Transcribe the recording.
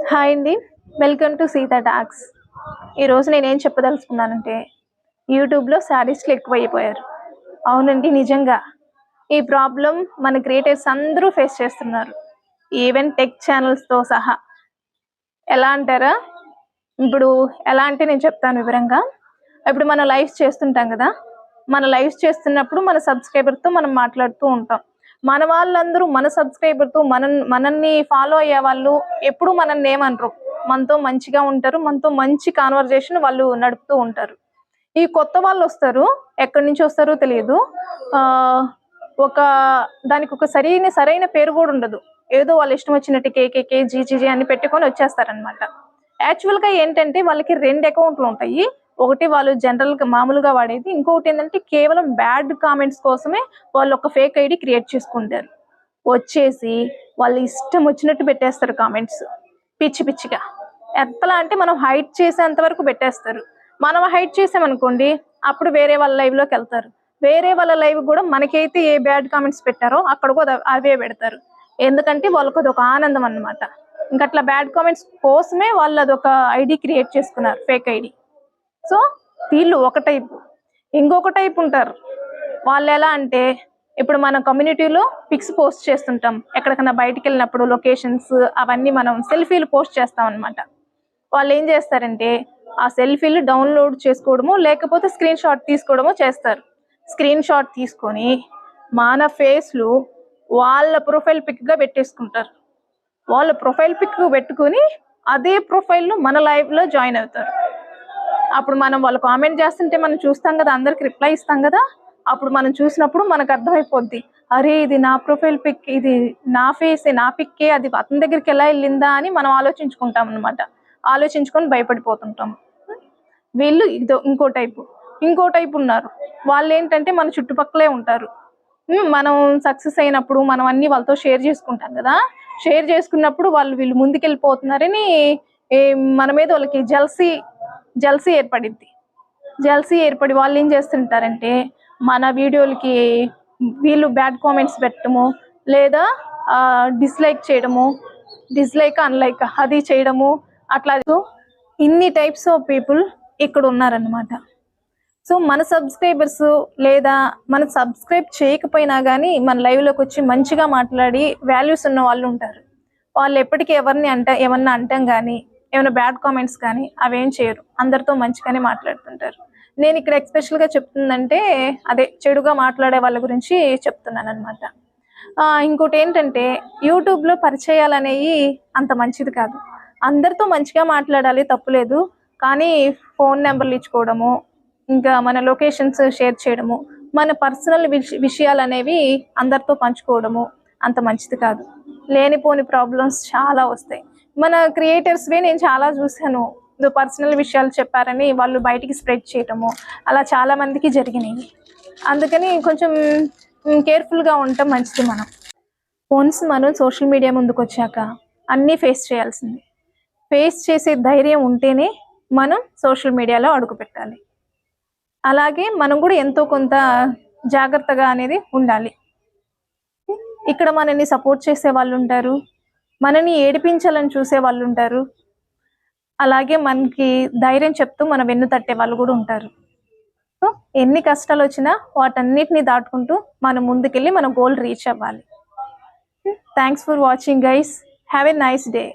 Hi అండి, welcome to Sita talks. ఈరోజు నేనేం చెప్పదలుచుకున్నానంటే, యూట్యూబ్లో శారీస్లు ఎక్కువైపోయారు. అవునండి, నిజంగా ఈ ప్రాబ్లం మన క్రియేటర్స్ అందరూ ఫేస్ చేస్తున్నారు, ఈవెన్ టెక్ ఛానల్స్తో సహా. ఎలా అంటారా? ఇప్పుడు ఎలా అంటే నేను చెప్తాను వివరంగా. ఇప్పుడు మనం లైవ్స్ చేస్తుంటాం కదా, మన లైవ్స్ చేస్తున్నప్పుడు మన సబ్స్క్రైబర్తో మనం మాట్లాడుతూ ఉంటాం. మన వాళ్ళందరూ మన సబ్స్క్రైబర్తో మనల్ని ఫాలో అయ్యే వాళ్ళు ఎప్పుడు మనల్ని ఏమనరు, మనతో మంచిగా ఉంటారు, మనతో మంచి కాన్వర్జేషన్ వాళ్ళు నడుపుతూ ఉంటారు. ఈ కొత్త వాళ్ళు వస్తారు, ఎక్కడి నుంచి వస్తారో తెలియదు. ఒక దానికి ఒక సరైన పేరు కూడా ఉండదు, ఏదో వాళ్ళు ఇష్టం వచ్చినట్టు కేకేకే జీజీజీ అని పెట్టుకొని వచ్చేస్తారనమాట. యాక్చువల్గా ఏంటంటే వాళ్ళకి 2 అకౌంట్లు ఉంటాయి. ఒకటి వాళ్ళు జనరల్గా మామూలుగా వాడేది, ఇంకొకటి ఏంటంటే కేవలం బ్యాడ్ కామెంట్స్ కోసమే వాళ్ళు ఒక ఫేక్ ఐడి క్రియేట్ చేసుకుంటారు. వచ్చేసి వాళ్ళు ఇష్టం వచ్చినట్టు పెట్టేస్తారు కామెంట్స్, పిచ్చి పిచ్చిగా. ఎట్లా అంటే మనం హైట్ చేసేంత వరకు పెట్టేస్తారు. మనం హైట్ చేసామనుకోండి, అప్పుడు వేరే వాళ్ళ లైవ్లోకి వెళ్తారు. వేరే వాళ్ళ లైవ్ కూడా మనకైతే ఏ బ్యాడ్ కామెంట్స్ పెట్టారో అక్కడ కూడా అవే పెడతారు. ఎందుకంటే వాళ్ళకి అదొక ఆనందం అన్నమాట. ఇంకట్లా బ్యాడ్ కామెంట్స్ కోసమే వాళ్ళు అదొక ఐడి క్రియేట్ చేసుకున్నారు, ఫేక్ ఐడి. సో వీళ్ళు ఒక టైపు. ఇంకొక టైప్ ఉంటారు, వాళ్ళు ఎలా అంటే, ఇప్పుడు మన కమ్యూనిటీలో పిక్స్ పోస్ట్ చేస్తుంటాం, ఎక్కడికైనా బయటికి వెళ్ళినప్పుడు లొకేషన్స్ అవన్నీ మనం సెల్ఫీలు పోస్ట్ చేస్తాం అనమాట. వాళ్ళు ఏం చేస్తారంటే, ఆ సెల్ఫీలు డౌన్లోడ్ చేసుకోవడము లేకపోతే స్క్రీన్ షాట్ తీసుకోవడము చేస్తారు. స్క్రీన్ షాట్ తీసుకొని మన ఫేస్లు వాళ్ళ ప్రొఫైల్ పిక్గా పెట్టేసుకుంటారు. వాళ్ళ ప్రొఫైల్ పిక్ పెట్టుకుని అదే ప్రొఫైల్లో మన లైవ్లో జాయిన్ అవుతారు. అప్పుడు మనం వాళ్ళు కామెంట్ చేస్తుంటే మనం చూస్తాం కదా, అందరికి రిప్లై ఇస్తాం కదా. అప్పుడు మనం చూసినప్పుడు మనకు అర్థమైపోద్ది, అరే ఇది నా ప్రొఫైల్ పిక్, ఇది నా ఫేస్, నా పిక్కే, అది అతని దగ్గరికి ఎలా వెళ్ళిందా అని మనం ఆలోచించుకుంటాం అనమాట. ఆలోచించుకొని భయపడిపోతుంటాం. వీళ్ళు ఇంకో టైపు ఉన్నారు. వాళ్ళు ఏంటంటే మన చుట్టుపక్కలే ఉంటారు. మనం సక్సెస్ అయినప్పుడు మనం అన్ని వాళ్ళతో షేర్ చేసుకుంటాం కదా. షేర్ చేసుకున్నప్పుడు వీళ్ళు ముందుకెళ్ళిపోతున్నారని మన మీద వాళ్ళకి జల్సీ ఏర్పడి వాళ్ళు ఏం చేస్తుంటారంటే, మన వీడియోలకి వీళ్ళు బ్యాడ్ కామెంట్స్ పెట్టడము, లేదా డిస్లైక్ అన్లైక్ అది చేయడము, అట్లా. ఇన్ని టైప్స్ ఆఫ్ పీపుల్ ఇక్కడ ఉన్నారనమాట. సో మన సబ్స్క్రైబర్స్ లేదా మన సబ్స్క్రైబ్ చేయకపోయినా కానీ మన లైవ్లోకి వచ్చి మంచిగా మాట్లాడి వాల్యూస్ ఉన్న వాళ్ళు ఉంటారు. వాళ్ళు ఎప్పటికీ ఎవరిని ఏమన్నా అంటాం కానీ, ఏమైనా బ్యాడ్ కామెంట్స్ కానీ అవేం చేయరు, అందరితో మంచిగానే మాట్లాడుతుంటారు. నేను ఇక్కడ ఎస్పెషల్గా చెప్తుందంటే అదే చెడుగా మాట్లాడే వాళ్ళ గురించి చెప్తున్నాను అనమాట. ఇంకోటి ఏంటంటే, యూట్యూబ్లో పరిచయాలు అనేవి అంత మంచిది కాదు. అందరితో మంచిగా మాట్లాడాలి, తప్పులేదు. కానీ ఫోన్ నెంబర్లు ఇచ్చుకోవడము, ఇంకా మన లొకేషన్స్ షేర్ చేయడము, మన పర్సనల్ విషయాలు అనేవి అందరితో పంచుకోవడము అంత మంచిది కాదు. లేనిపోని ప్రాబ్లమ్స్ చాలా వస్తాయి. మన క్రియేటర్స్వే నేను చాలా చూశాను, పర్సనల్ విషయాలు చెప్పారని వాళ్ళు బయటికి స్ప్రెడ్ చేయటము, అలా చాలా మందికి జరిగినాయి. అందుకని కొంచెం కేర్ఫుల్గా ఉండటం మంచిది. వన్స్ మనం సోషల్ మీడియా ముందుకు వచ్చాక అన్నీ ఫేస్ చేయాల్సింది. ఫేస్ చేసే ధైర్యం ఉంటేనే మనం సోషల్ మీడియాలో అడుగు పెట్టాలి. అలాగే మనం కూడా ఎంతో కొంత జాగ్రత్తగా అనేది ఉండాలి. ఇక్కడ మనల్ని సపోర్ట్ చేసే వాళ్ళు ఉంటారు, మనని ఏడిపించాలని చూసే వాళ్ళు ఉంటారు, అలాగే మనకి ధైర్యం చెప్తూ మన వెన్ను తట్టే వాళ్ళు కూడా ఉంటారు. సో ఎన్ని కష్టాలు వచ్చినా వాటన్నిటిని దాటుకుంటూ మనం ముందుకెళ్ళి మన గోల్ రీచ్ అవ్వాలి. Thanks for watching guys. Have a nice day.